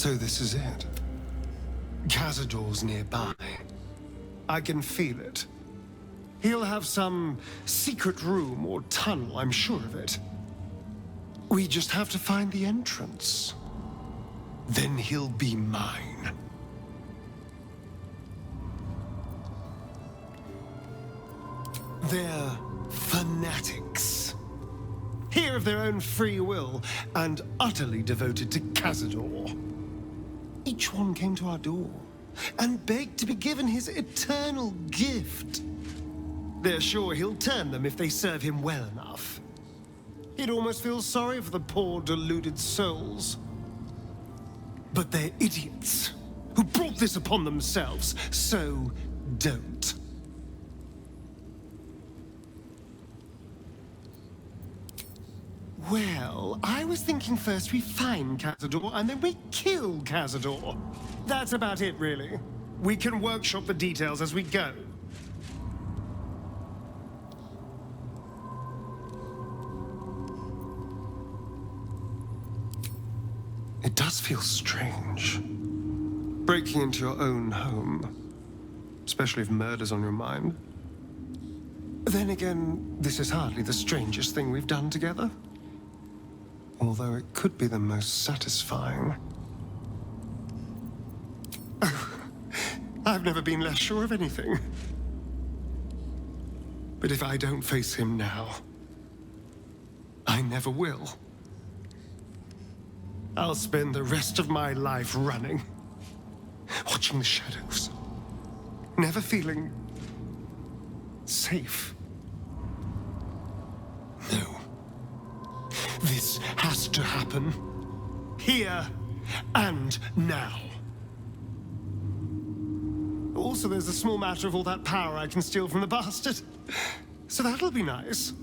So this is it. Cazador's nearby. I can feel it. He'll have some secret room or tunnel, I'm sure of it. We just have to find the entrance. Then he'll be mine. They're fanatics. Here of their own free will and utterly devoted to Cazador. Each one came to our door and begged to be given his eternal gift. They're sure he'll turn them if they serve him well enough. He'd almost feel sorry for the poor, deluded souls. But they're idiots who brought this upon themselves, so don't. Well, I was thinking first we find Cazador and then we kill Cazador. That's about it, really. We can workshop the details as we go. It does feel strange. Breaking into your own home. Especially if murder's on your mind. Then again, this is hardly the strangest thing we've done together. Although it could be the most satisfying. I've never been less sure of anything. But if I don't face him now, I never will. I'll spend the rest of my life running, watching the shadows, never feeling safe. No. This has to happen. Here and now. Also, there's a small matter of all that power I can steal from the bastard. So that'll be nice.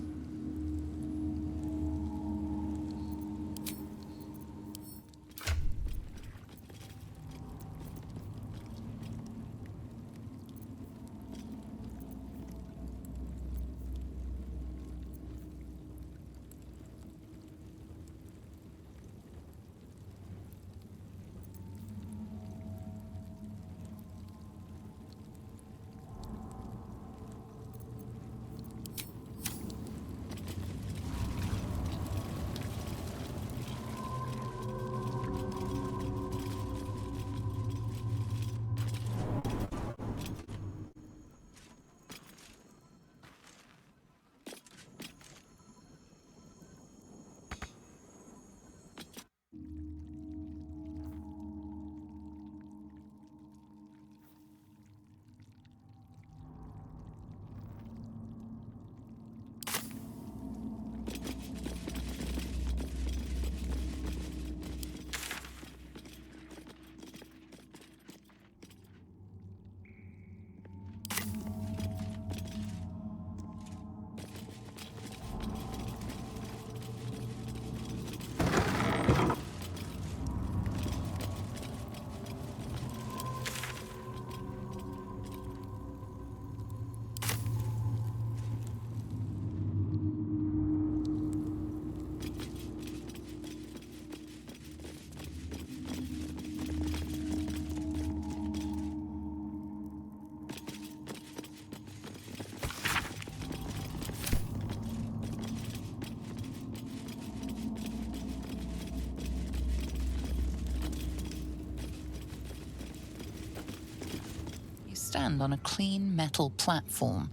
Stand on a clean metal platform,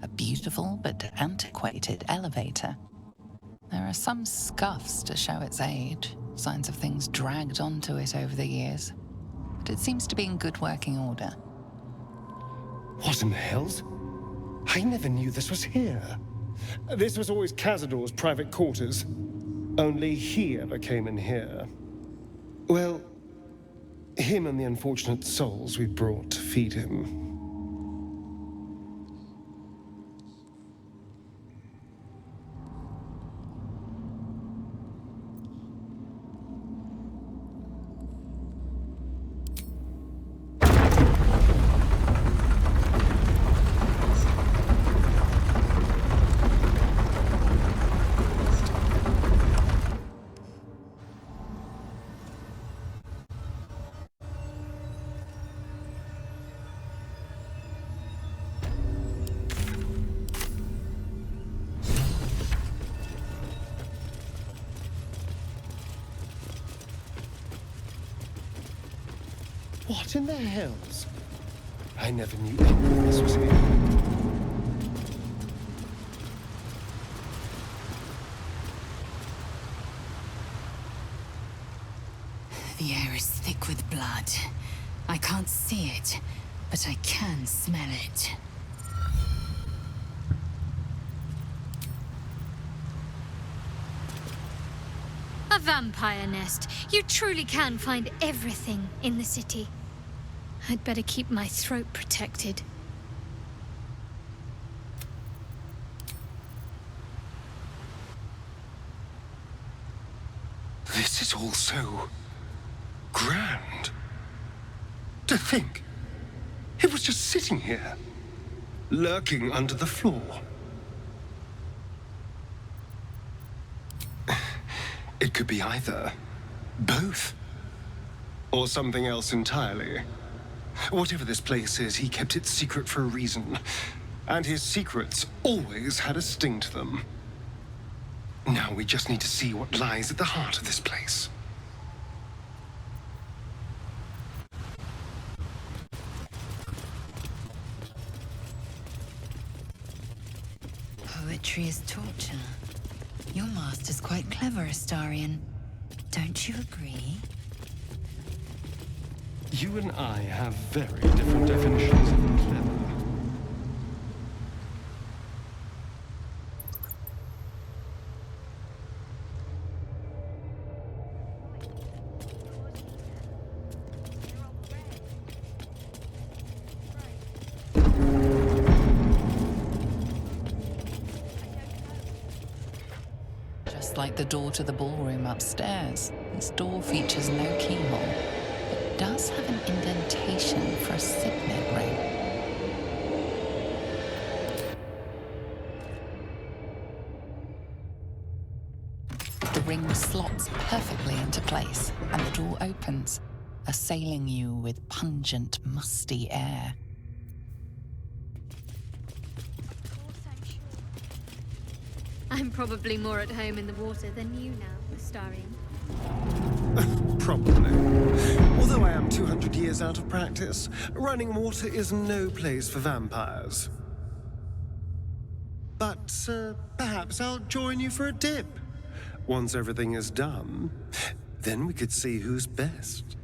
a beautiful but antiquated elevator. There are some scuffs to show its age, signs of things dragged onto it over the years, but it seems to be in good working order. What in the hells? I never knew this was here. This was always Cazador's private quarters. Only he ever came in here. Well, him and the unfortunate souls we brought to feed him. What in the hells? I never knew any of this was here. The air is thick with blood. I can't see it, but I can smell it. A vampire nest. You truly can find everything in the city. I'd better keep my throat protected. This is all so grand. To think, it was just sitting here, lurking under the floor. It could be either both, or something else entirely. Whatever this place is, he kept it secret for a reason, and his secrets always had a sting to them. Now we just need to see what lies at the heart of this place. Poetry is torture. Your master's quite clever, Astarion. Don't you agree? You and I have very different definitions of clever. Just like the door to the ballroom upstairs, this door features no keyhole, but does have an indentation for a signet ring. The ring slots perfectly into place, and the door opens, assailing you with pungent, musty air. I'm probably more at home in the water than you now, Astarion. Probably. Although I am 200 years out of practice, running water is no place for vampires. But perhaps I'll join you for a dip. Once everything is done, then we could see who's best.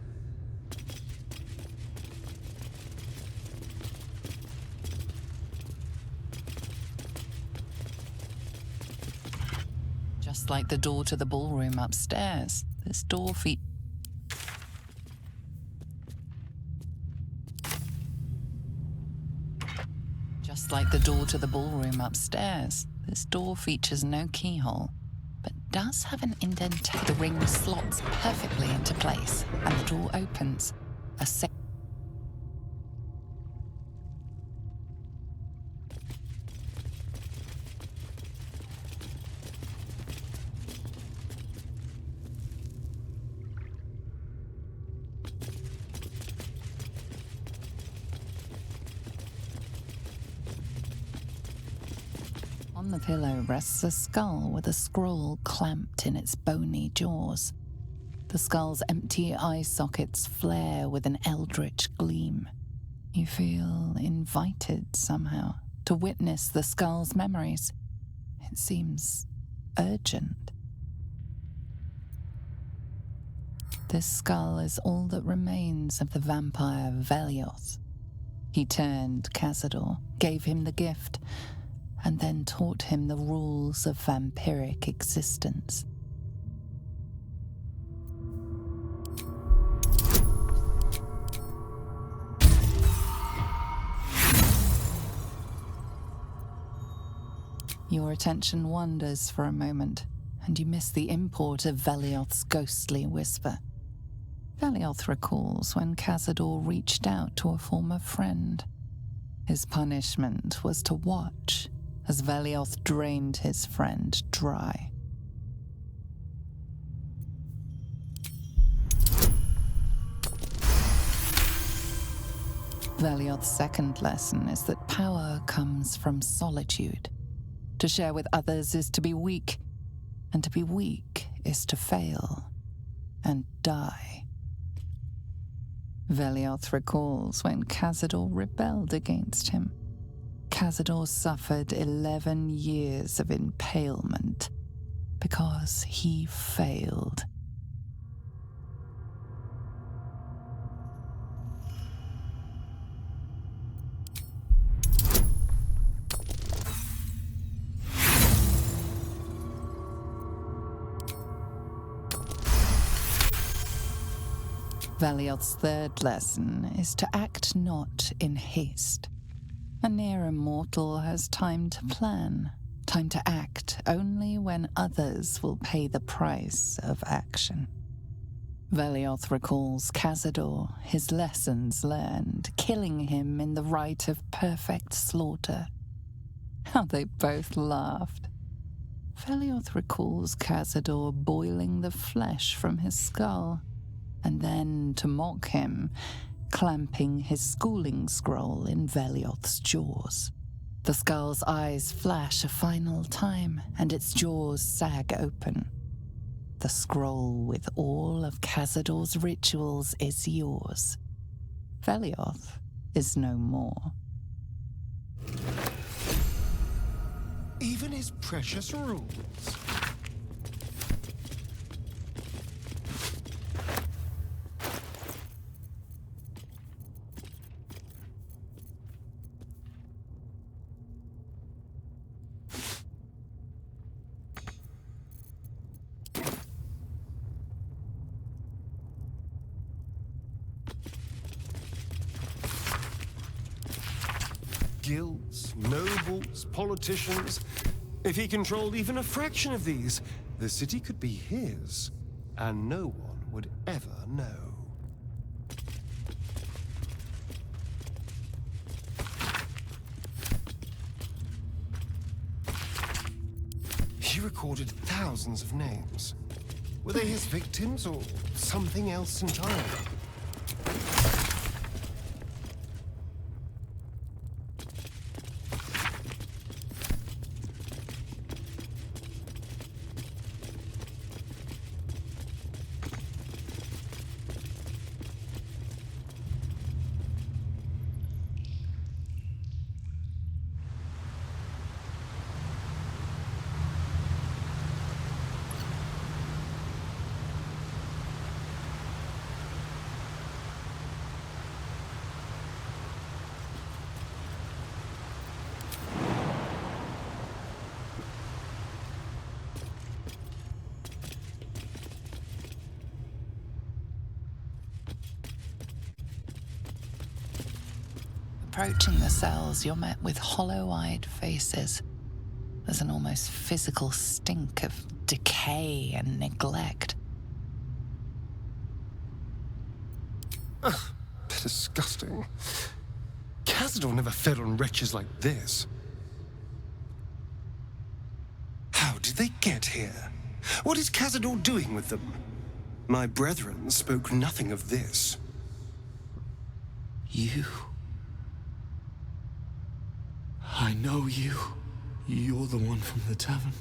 Just like the door to the ballroom upstairs, this door Just like the door to the ballroom upstairs, this door features no keyhole, but does have an indentation. The ring slots perfectly into place, and the door opens. On the pillow rests a skull with a scroll clamped in its bony jaws. The skull's empty eye sockets flare with an eldritch gleam. You feel invited somehow to witness the skull's memories. It seems urgent. This skull is all that remains of the vampire Velioth. He turned Cazador, gave him the gift, and then taught him the rules of vampiric existence. Your attention wanders for a moment, and you miss the import of Velioth's ghostly whisper. Velioth recalls when Cazador reached out to a former friend. His punishment was to watch as Velioth drained his friend dry. Velioth's second lesson is that power comes from solitude. To share with others is to be weak, and to be weak is to fail and die. Velioth recalls when Cazador rebelled against him. Cazador suffered 11 years of impalement because he failed. Velioth's third lesson is to act not in haste. A near immortal has time to plan, time to act only when others will pay the price of action. Velioth recalls Cazador, his lessons learned, killing him in the rite of perfect slaughter. How they both laughed. Velioth recalls Cazador boiling the flesh from his skull, and then, to mock him, clamping his schooling scroll in Velioth's jaws. The skull's eyes flash a final time, and its jaws sag open. The scroll with all of Cazador's rituals is yours. Velioth is no more. Even his precious rules. Guilds, nobles, politicians. If he controlled even a fraction of these, the city could be his, and no one would ever know. He recorded thousands of names. Were they his victims or something else entirely? Approaching the cells, you're met with hollow-eyed faces. There's an almost physical stink of decay and neglect. Ugh, disgusting. Cazador never fed on wretches like this. How did they get here? What is Cazador doing with them? My brethren spoke nothing of this. You. I know you. You're the one from the tavern.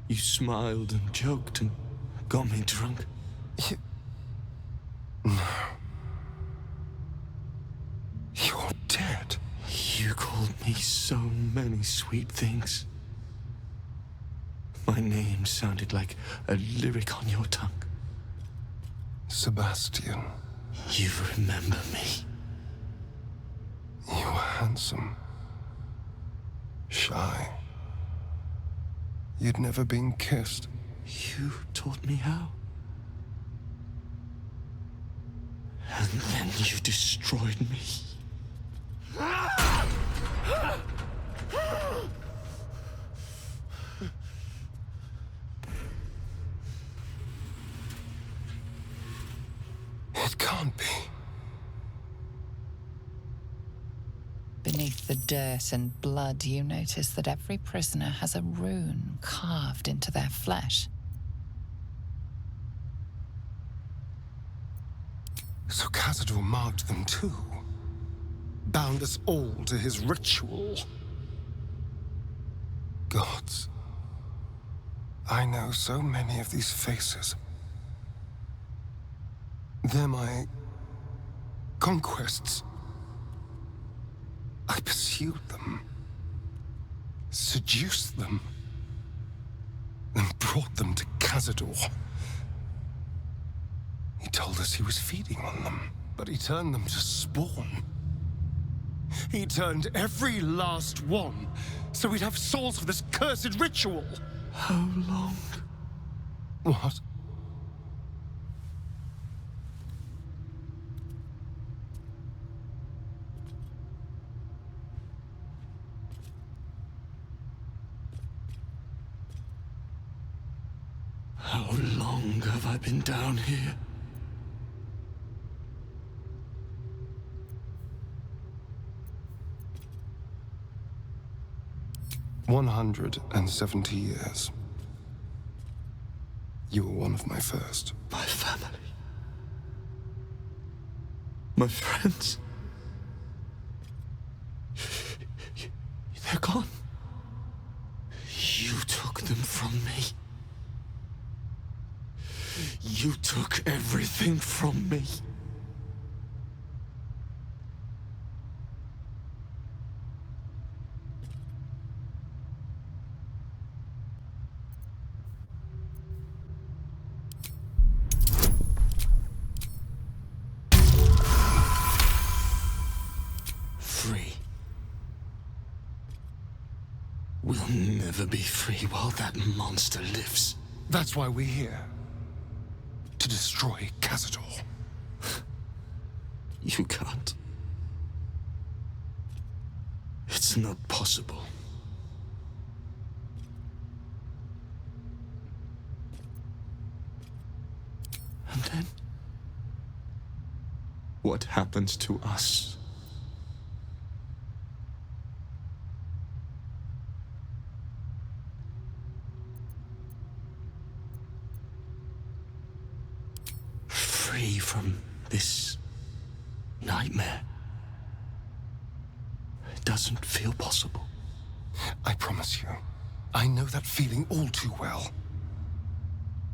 You smiled and joked and got me drunk. No. You're dead. You called me so many sweet things. My name sounded like a lyric on your tongue. Sebastian. You remember me. You were handsome. Shy. You'd never been kissed. You taught me how. And then you destroyed me. It can't be. Beneath the dirt and blood, you notice that every prisoner has a rune carved into their flesh. So Cazador marked them too. Bound us all to his ritual. Gods. I know so many of these faces. They're my conquests. I pursued them, seduced them, and brought them to Cazador. He told us he was feeding on them, but he turned them to spawn. He turned every last one, so we'd have souls for this cursed ritual. How long? What? How long have I been down here? "170 years. You were one of my first. My family. My friends. They're gone. You took them from me. You took everything from me. Free. We'll never be free while that monster lives. That's why we're here. To destroy Cazador. You can't. It's not possible. And then? What happens to us? Free from this nightmare. It doesn't feel possible. I promise you, I know that feeling all too well.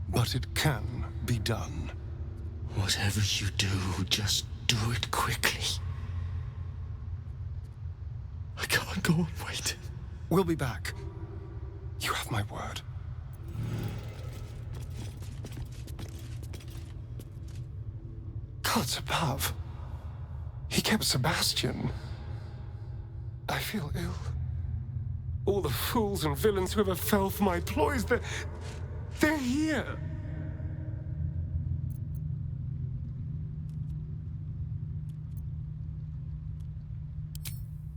But it can be done. Whatever you do, just do it quickly. I can't go on waiting. We'll be back. You have my word. Gods above. He kept Sebastian. I feel ill. All the fools and villains who ever fell for my ploys, they're here.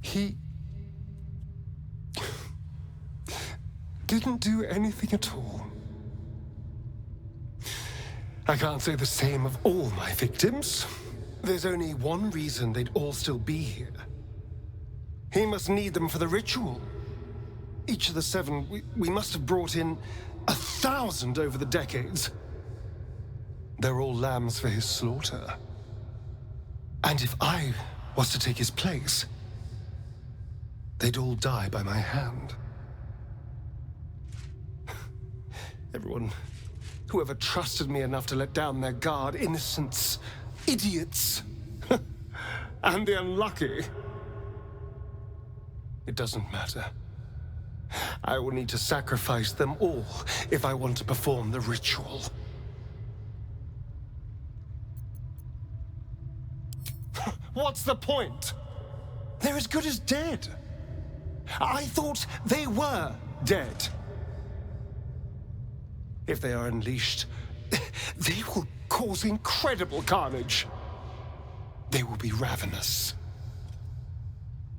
He didn't do anything at all. I can't say the same of all my victims. There's only one reason they'd all still be here. He must need them for the ritual. Each of the 7, we must have brought in 1,000 over the decades. They're all lambs for his slaughter. And if I was to take his place, they'd all die by my hand. Everyone, whoever trusted me enough to let down their guard, innocents, idiots, and the unlucky. It doesn't matter. I will need to sacrifice them all if I want to perform the ritual. What's the point? They're as good as dead. I thought they were dead. If they are unleashed, they will cause incredible carnage. They will be ravenous.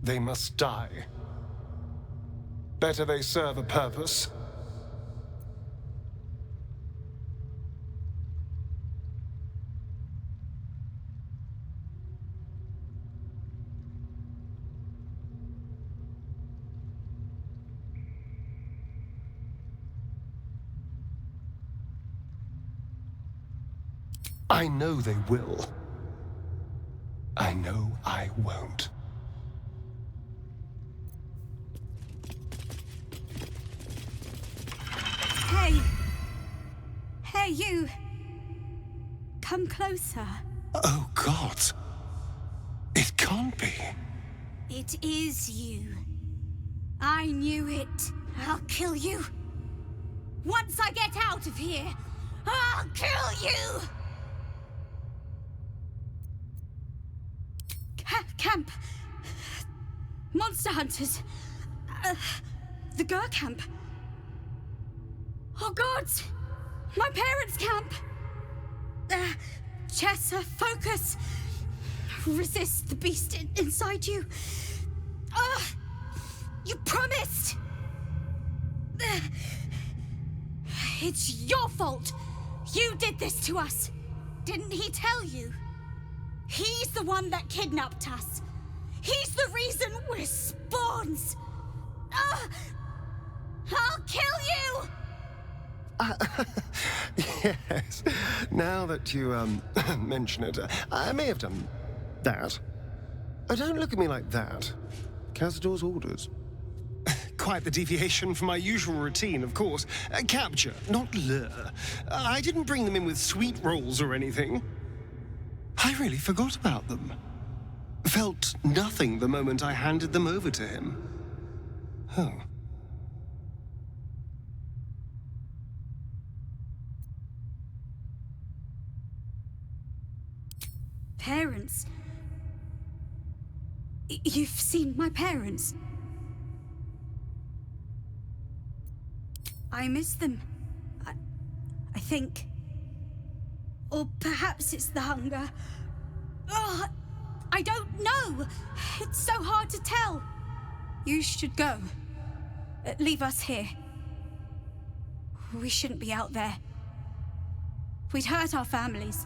They must die. Better they serve a purpose. I know they will. I know I won't. Hey! Hey, you! Come closer. Oh, God. It can't be. It is you. I knew it. I'll kill you. Once I get out of here, I'll kill you! Camp. Monster hunters. The Gur camp. Oh gods! My parents' camp! Chessa, focus! Resist the beast inside you. You promised! It's your fault! You did this to us! Didn't he tell you? He's the one that kidnapped us! He's the reason we're spawns! I'll kill you! Yes. Now that you, mention it, I may have done that. Don't look at me like that. Cazador's orders. Quite the deviation from my usual routine, of course. Capture, not lure. I didn't bring them in with sweet rolls or anything. I really forgot about them. Felt nothing the moment I handed them over to him. Oh. Parents? You've seen my parents? I miss them. I think. Or perhaps it's the hunger. Oh, I don't know. It's so hard to tell. You should go. Leave us here. We shouldn't be out there. We'd hurt our families.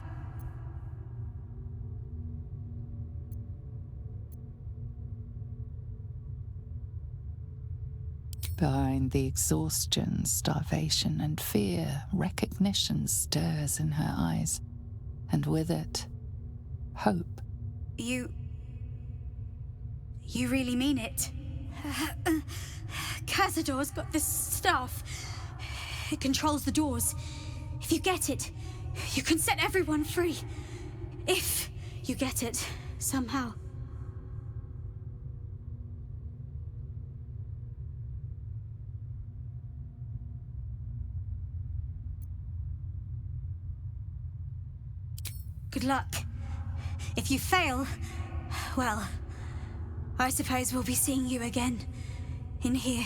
Behind the exhaustion, starvation, and fear, recognition stirs in her eyes, and with it, hope. You really mean it? Cazador's got this stuff. It controls the doors. If you get it, you can set everyone free. If you get it, somehow. Good luck. If you fail, well, I suppose we'll be seeing you again in here.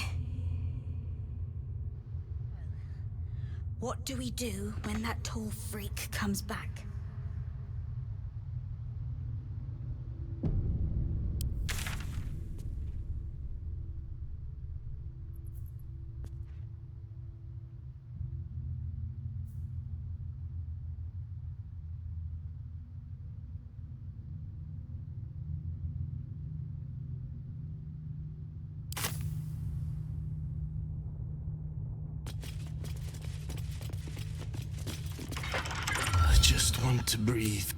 What do we do when that tall freak comes back? Just want to breathe.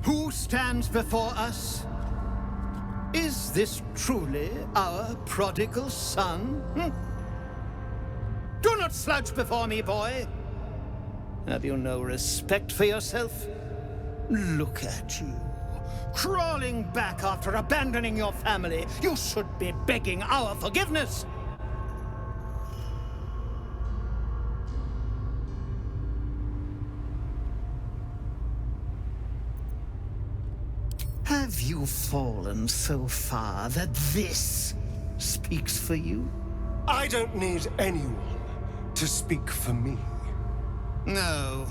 Who stands before us? Is this truly our prodigal son? Do not slouch before me, boy. Have you no respect for yourself? Look at you, crawling back after abandoning your family. You should be begging our forgiveness. Have you fallen so far that this speaks for you? I don't need anyone to speak for me. No,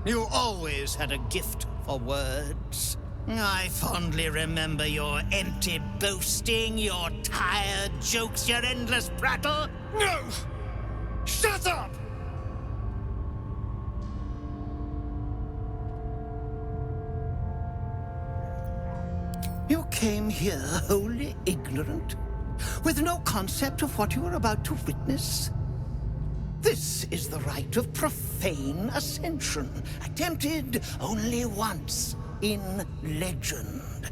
you always had a gift for words. I fondly remember your empty boasting, your tired jokes, your endless prattle. No! Shut up! You came here wholly ignorant, with no concept of what you are about to witness. This is the rite of profane ascension, attempted only once in legend.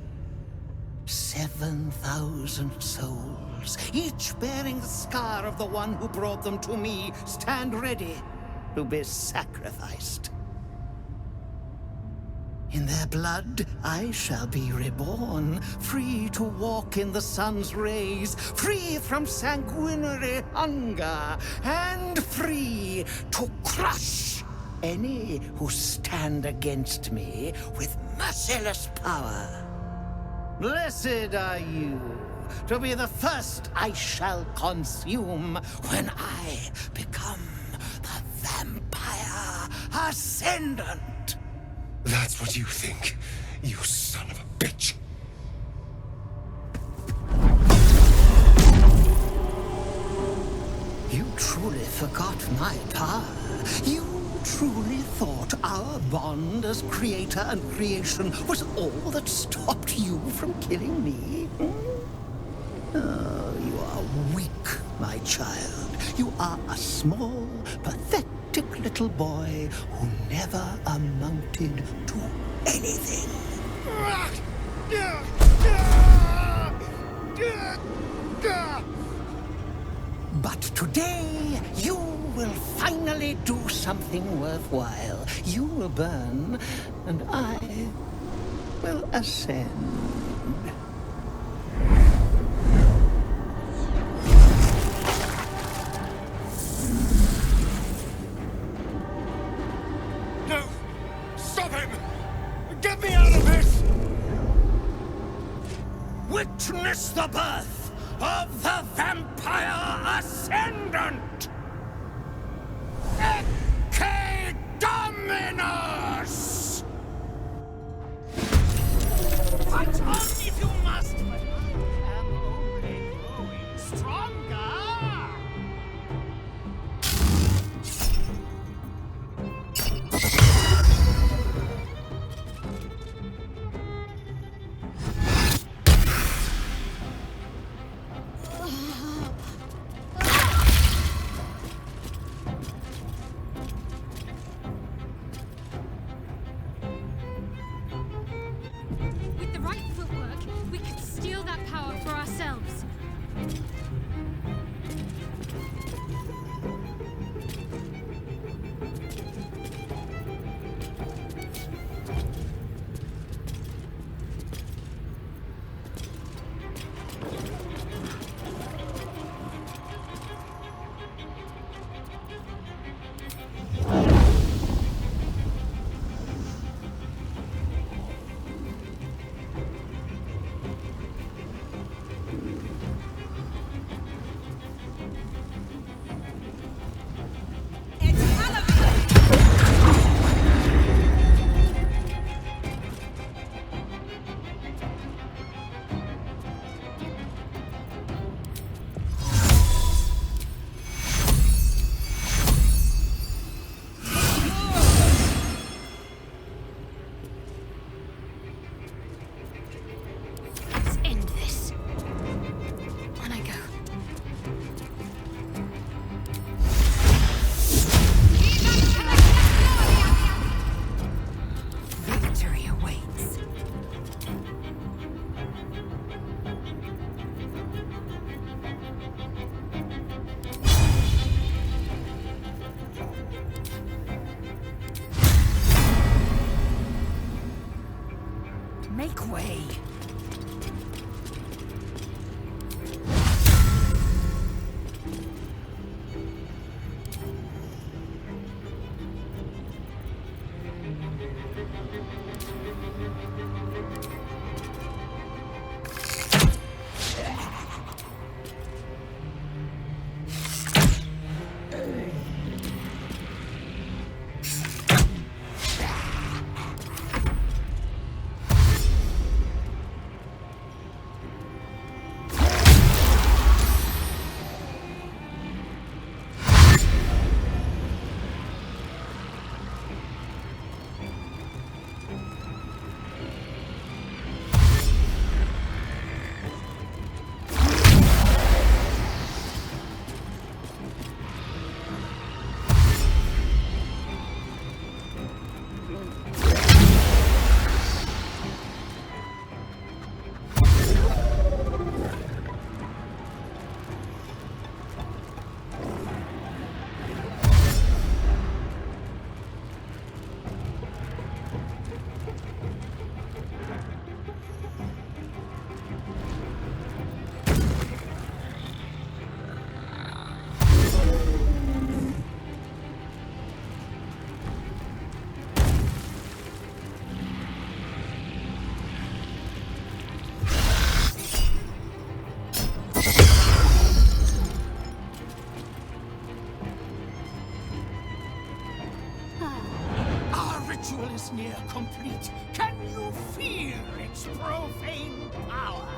7,000 souls, each bearing the scar of the one who brought them to me, stand ready to be sacrificed. In their blood, I shall be reborn, free to walk in the sun's rays, free from sanguinary hunger, and free to crush any who stand against me with merciless power. Blessed are you to be the first I shall consume when I become the Vampire Ascendant. That's what you think, you son of a bitch. You truly forgot my power. You truly thought our bond as creator and creation was all that stopped you from killing me? Oh, you are weak, my child. You are a small, pathetic little boy who never amounted to anything. But today, you will finally do something worthwhile. You will burn, and I will ascend. No! Stop him! Get me out of this! Witness the birth of the Vampire Ascendant! Ecce Dominus! Fight on if you must, but I am only growing stronger! ritual is near complete. Can you feel its profane power?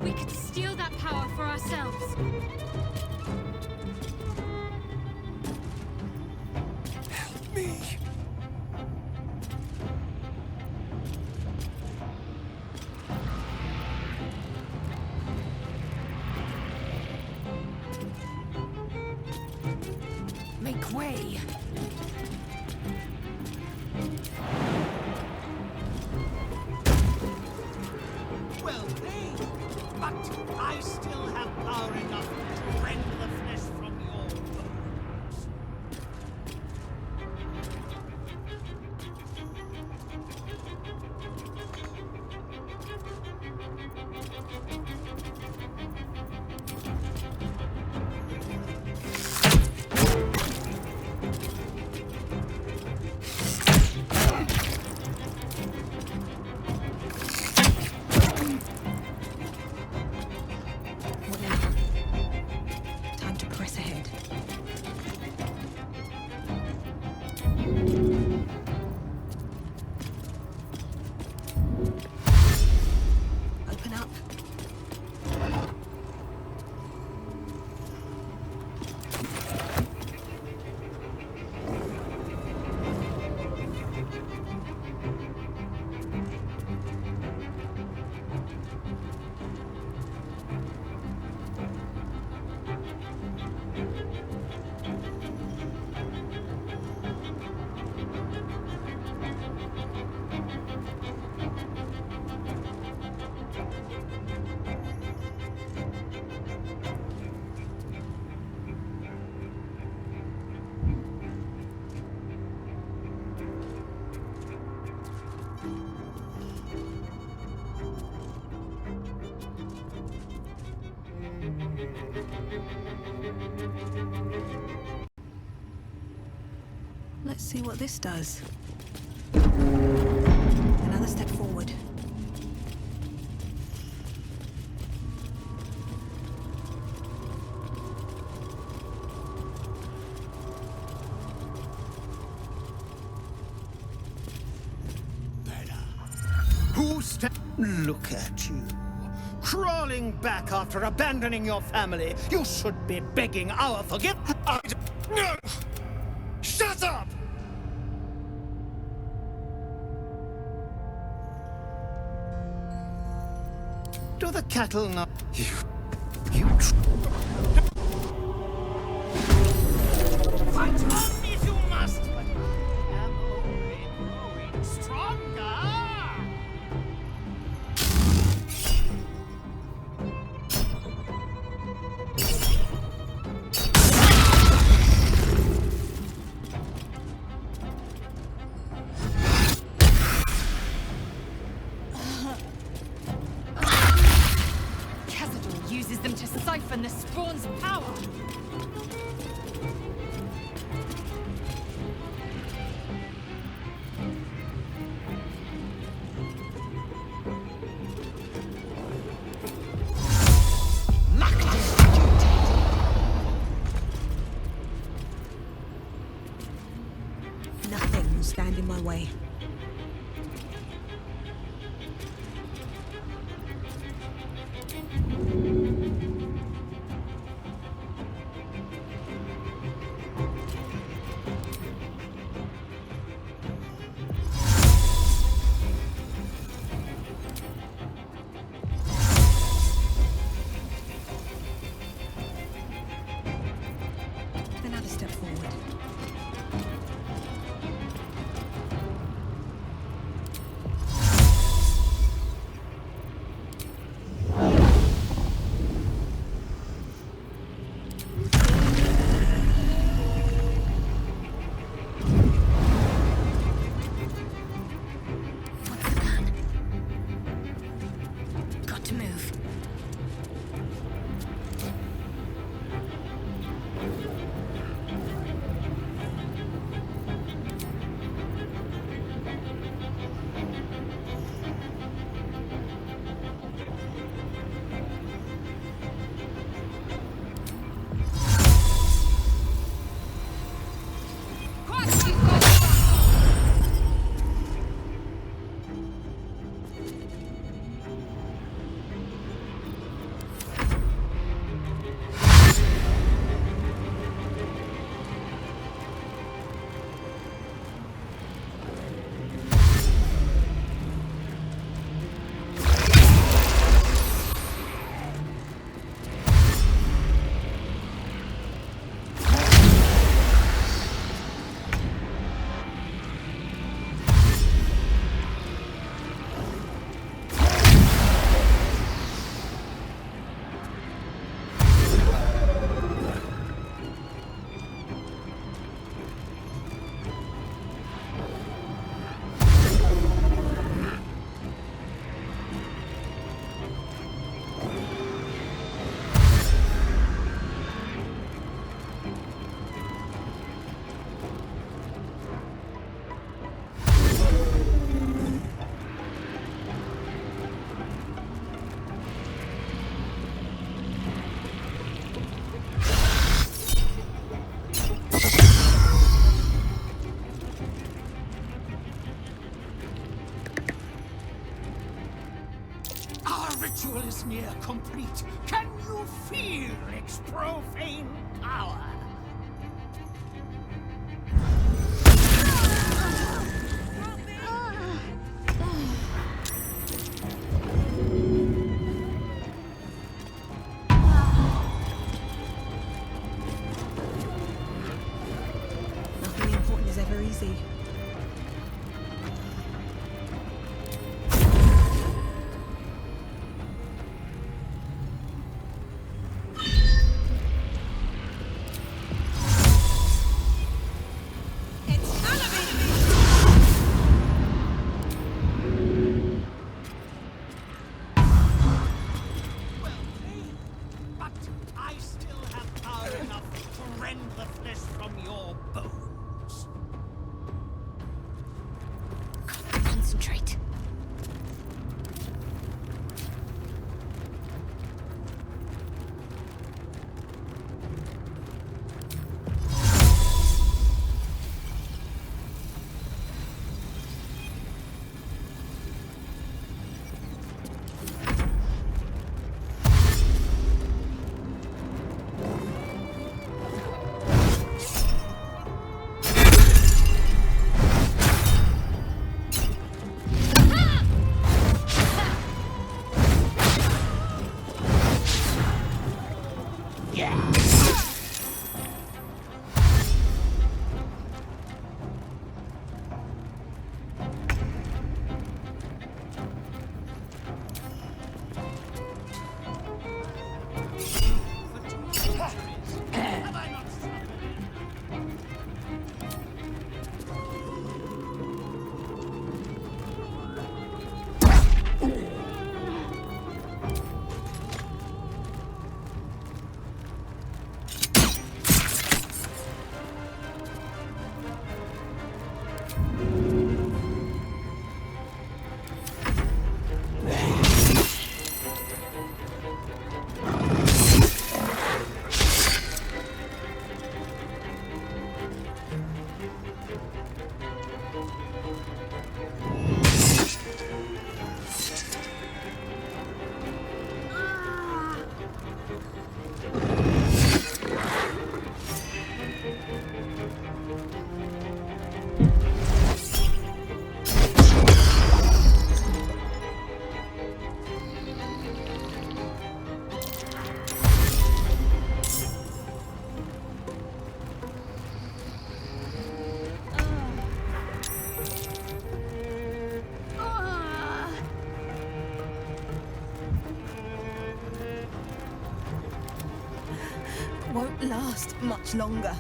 We could steal that power for ourselves. Help me. Make way! Well, hey, but I still have power enough to rend the flesh from your bones. Whatever. Time to press ahead. Open up. Let's see what this does. Another step forward. Look at you. Crawling back after abandoning your family. You should be begging our forgiveness. No! Shut up! Do the cattle not... You... Fight on if you must, but I am only growing stronger. Cazador uses them to siphon the spawn's power. Nothing will stand in my way. ritual is near complete. Can you feel its profane power? Nothing important is ever easy. Concentrate. Won't last much longer.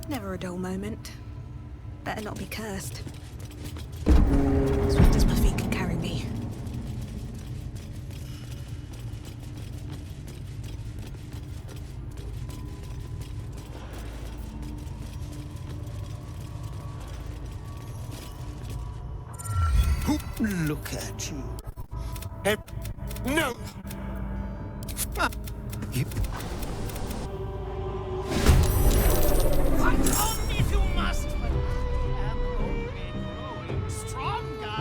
Never a dull moment. Better not be cursed. Swift as my feet can carry me. Look at you. No! You... Fight on if you must, but I am only growing stronger.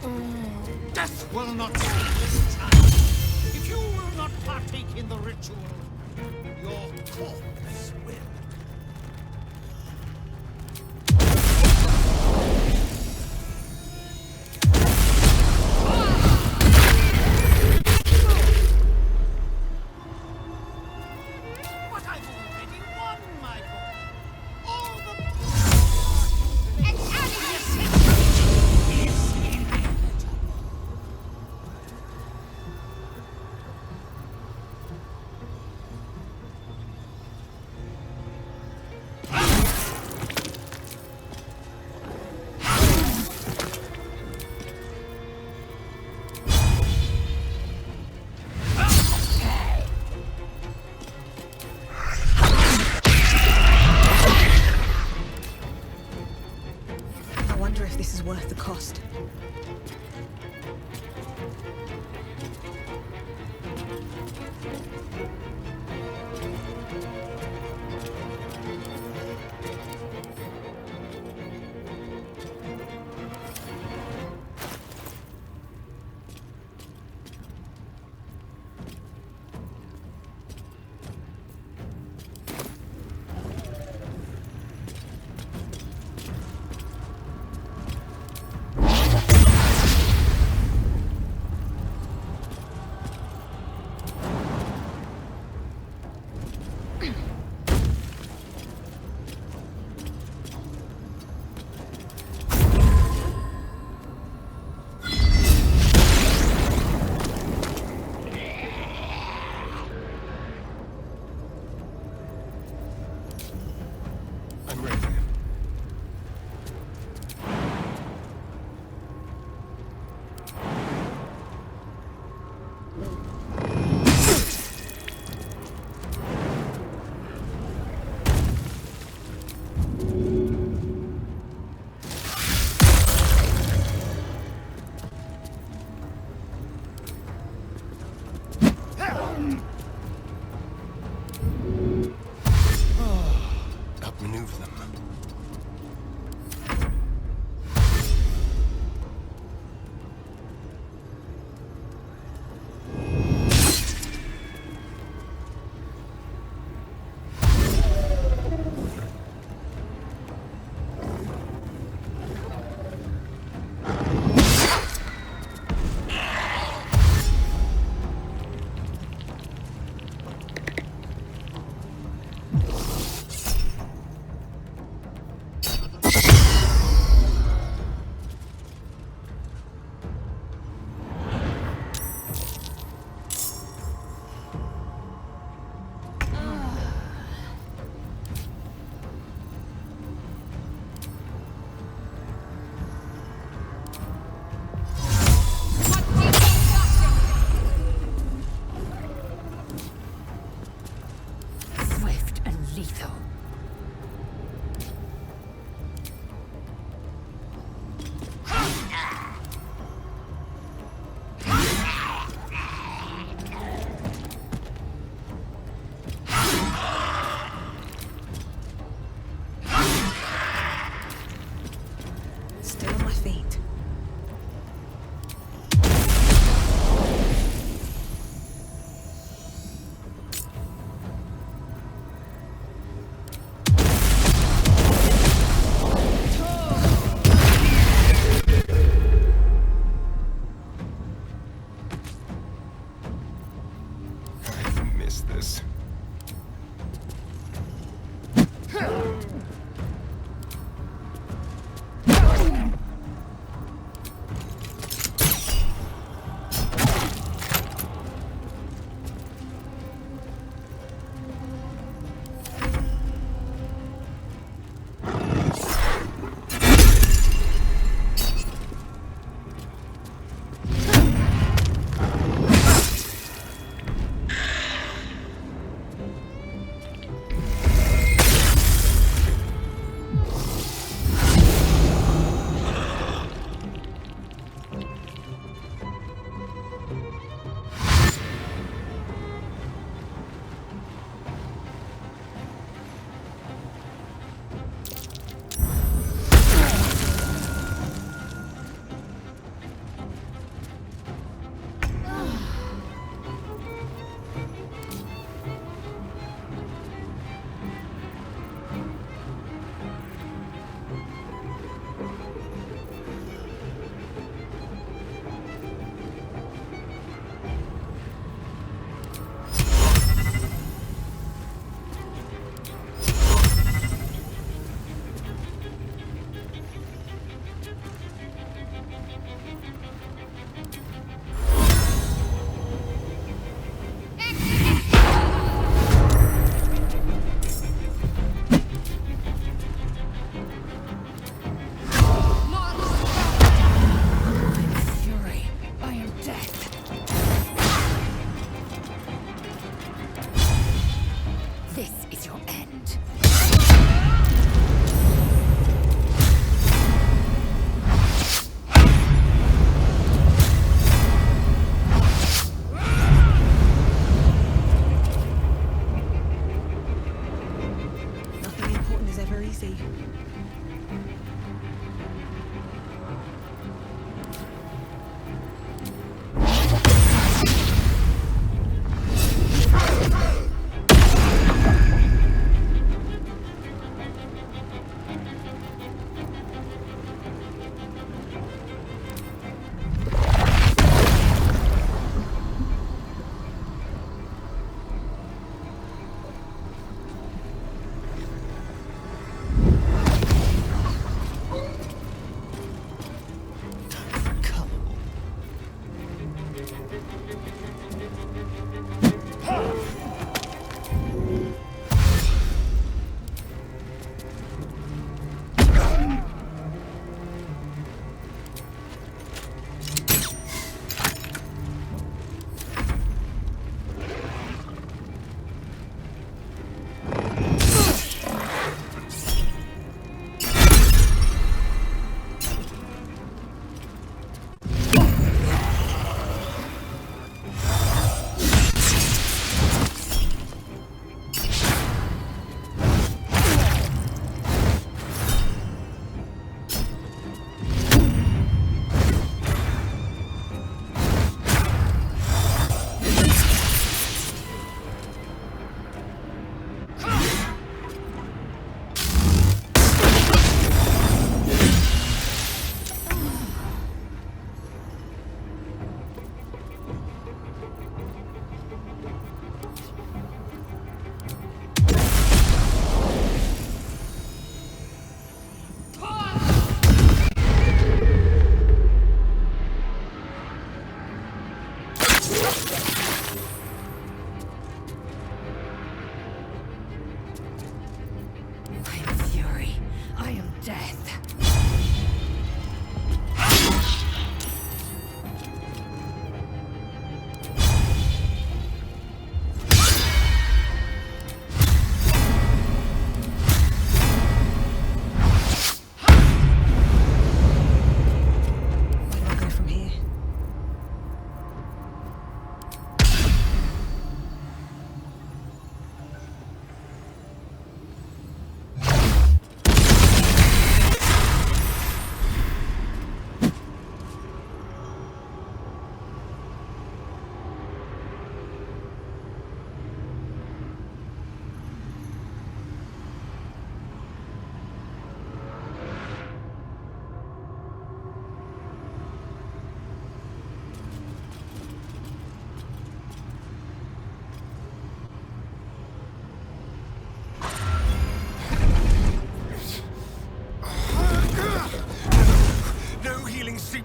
Death will not speak this time. If you will not partake in the ritual, your corpse will. But I've already won, my boy. All the An animal! is inevitable.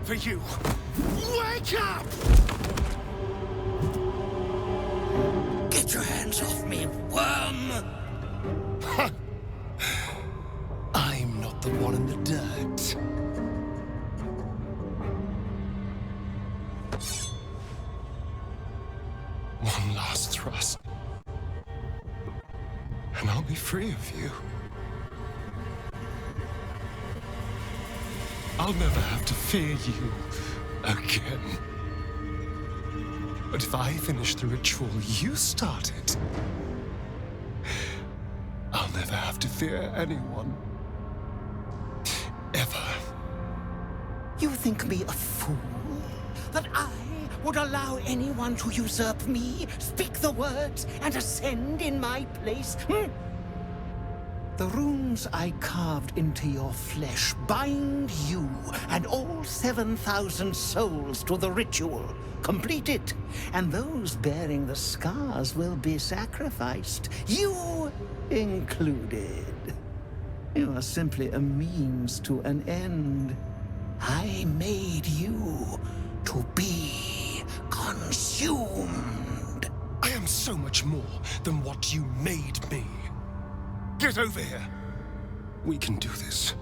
For you. Wake up! Get your hands off me, worm! I'm not the one in the dirt. One last thrust, and I'll be free of you. I'll never have to fear you again. But if I finish the ritual you started, I'll never have to fear anyone. Ever. You think me a fool? That I would allow anyone to usurp me, speak the words, and ascend in my place? The runes I carved into your flesh bind you and all 7,000 souls to the ritual. Complete it, and those bearing the scars will be sacrificed, you included. You are simply a means to an end. I made you to be consumed. I am so much more than what you made me. Get over here. We can do this.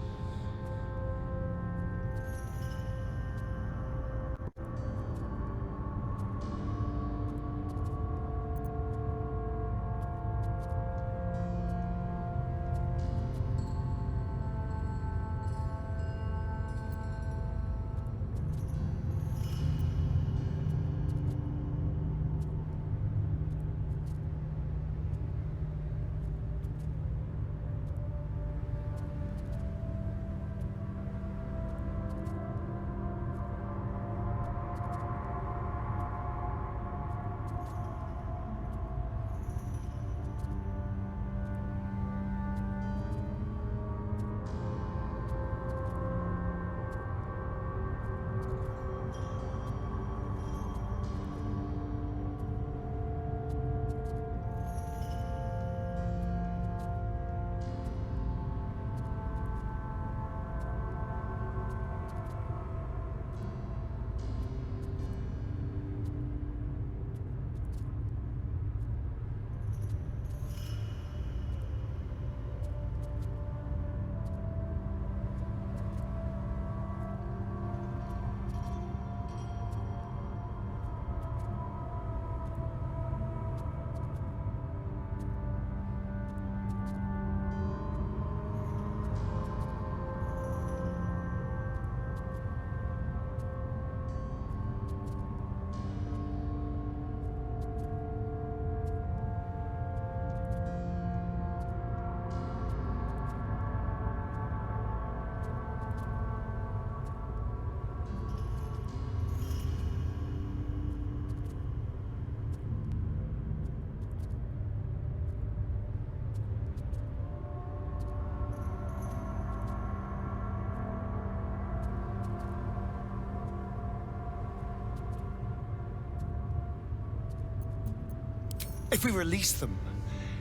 If we release them,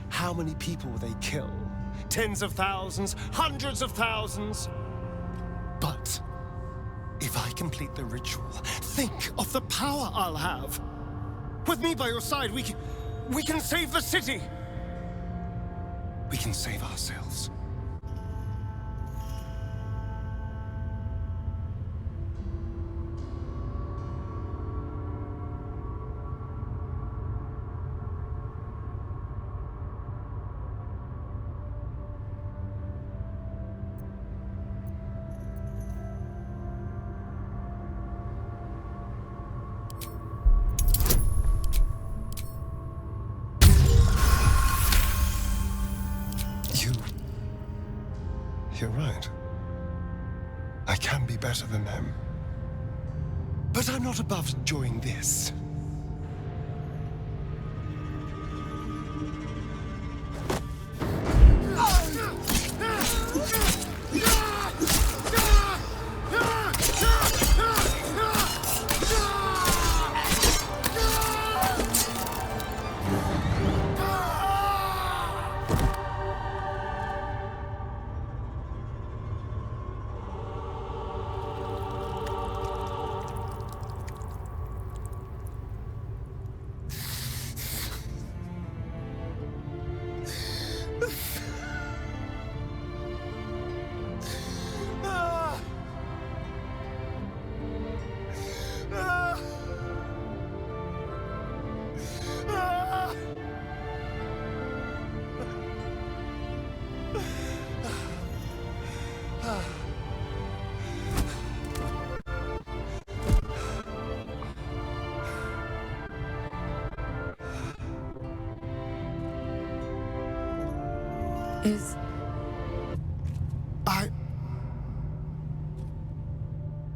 how many people will they kill? Tens of thousands, hundreds of thousands? But if I complete the ritual, think of the power I'll have. With me by your side, we can save the city. We can save ourselves. You're right. I can be better than them. But I'm not above enjoying this.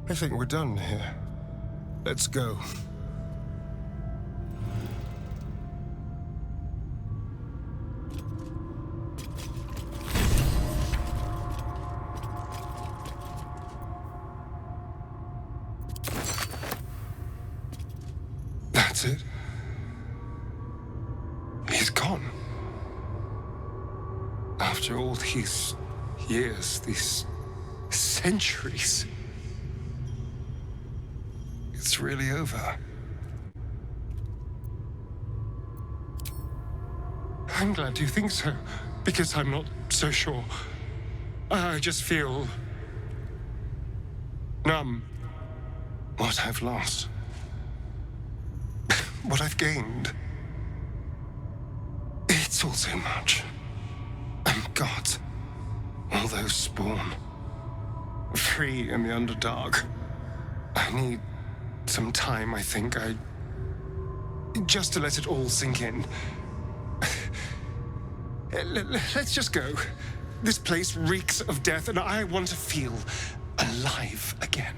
I think we're done here. Let's go. That's it. He's gone. After all these years, these centuries. It's really over. I'm glad you think so, because I'm not so sure. I just feel numb. What I've lost. What I've gained. It's all so much. And God, all those spawn. Free in the Underdark. I need some time, I think. Just to let it all sink in. Let's just go. This place reeks of death, and I want to feel alive again.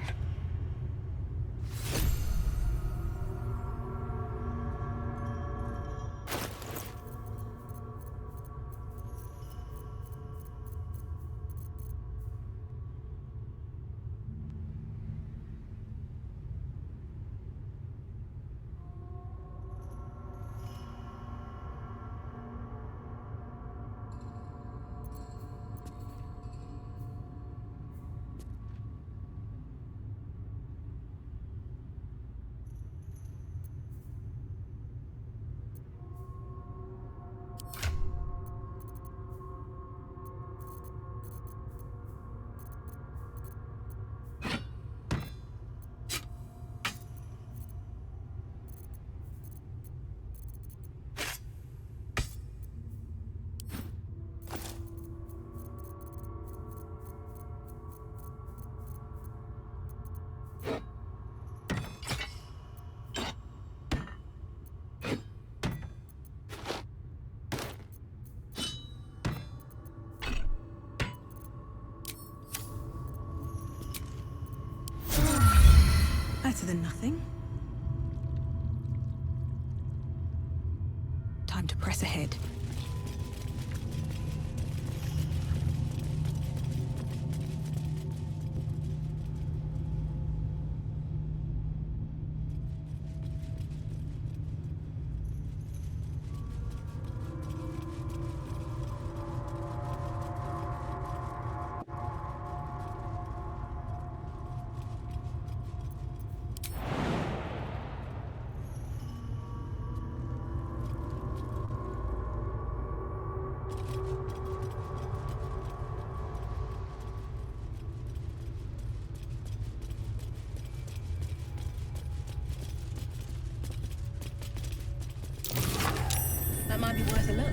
Better than nothing. Time to press ahead. That might be worth a look.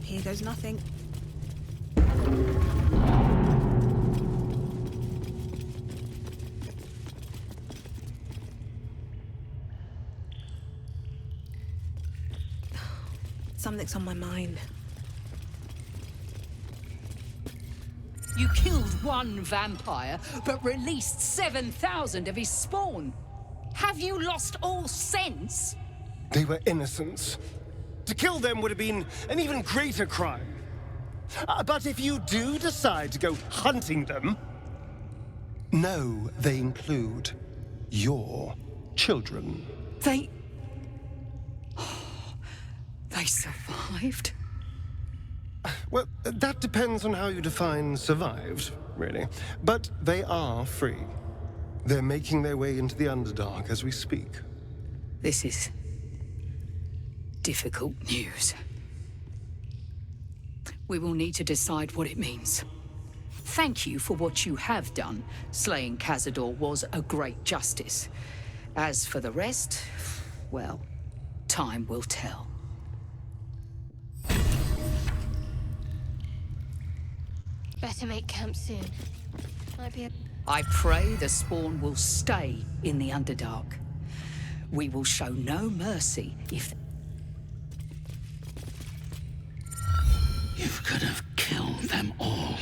Here goes nothing. Something's on my mind. You killed one vampire, but released 7,000 of his spawn. Have you lost all sense? They were innocents. To kill them would have been an even greater crime. But if you do decide to go hunting them, know they include your children. They survived? Well, that depends on how you define survived, really. But they are free. They're making their way into the Underdark as we speak. This is difficult news. We will need to decide what it means. Thank you for what you have done. Slaying Cazador was a great justice. As for the rest, well, time will tell. Better make camp soon. Might be a... I pray the spawn will stay in the Underdark. We will show no mercy if... You could have killed them all.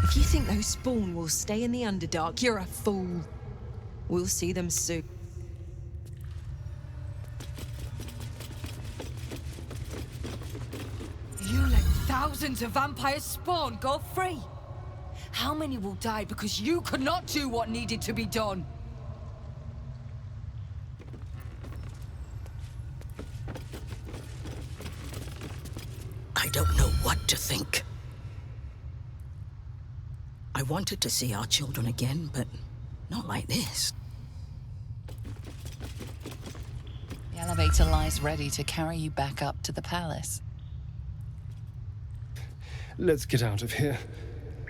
If you think those spawn will stay in the Underdark, you're a fool. We'll see them soon. You let thousands of vampires spawn go free. How many will die because you could not do what needed to be done? I don't know what to think. I wanted to see our children again, but not like this. The elevator lies ready to carry you back up to the palace. Let's get out of here.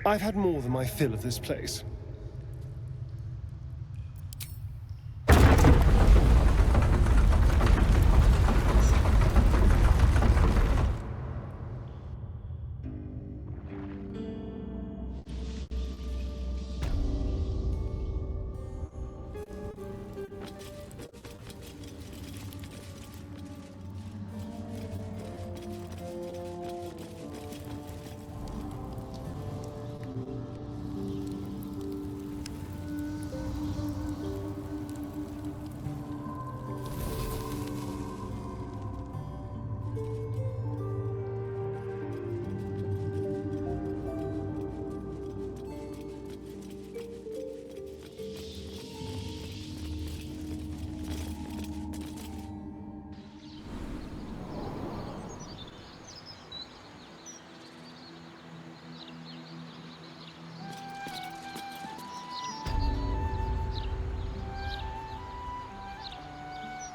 I've had more than my fill of this place.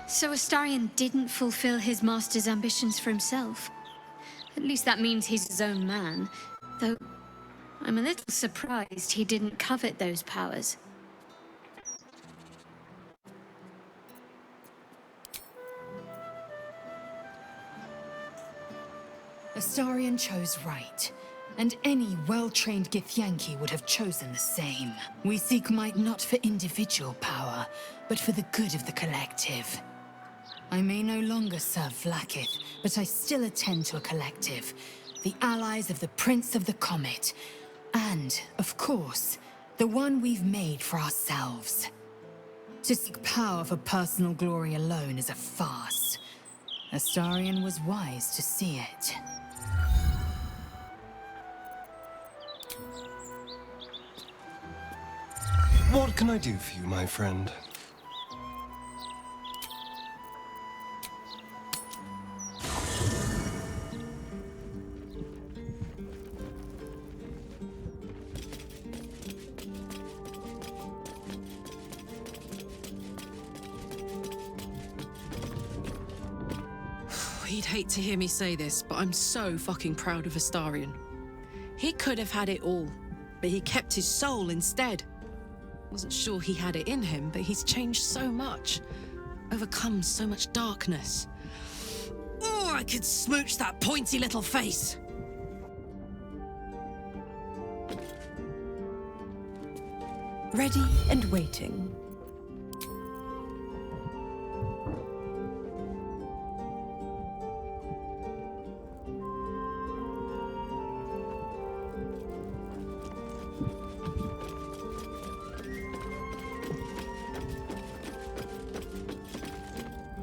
So Astarion didn't fulfill his master's ambitions for himself. At least that means he's his own man. Though, I'm a little surprised he didn't covet those powers. Astarion chose right, and any well-trained Githyanki would have chosen the same. We seek might not for individual power, but for the good of the collective. I may no longer serve Vlaakith, but I still attend to a collective, the allies of the Prince of the Comet, and, of course, the one we've made for ourselves. To seek power for personal glory alone is a farce. Astarion was wise to see it. What can I do for you, my friend? He'd hate to hear me say this, but I'm so fucking proud of Astarion. He could have had it all, but he kept his soul instead. Wasn't sure he had it in him, but he's changed so much. Overcome so much darkness. Oh, I could smooch that pointy little face! Ready and waiting.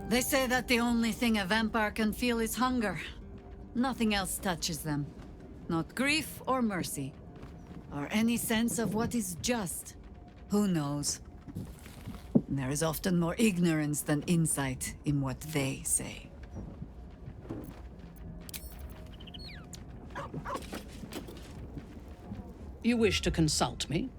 They say that the only thing a vampire can feel is hunger. Nothing else touches them. Not grief or mercy. Or any sense of what is just. Who knows? There is often more ignorance than insight in what they say. You wish to consult me?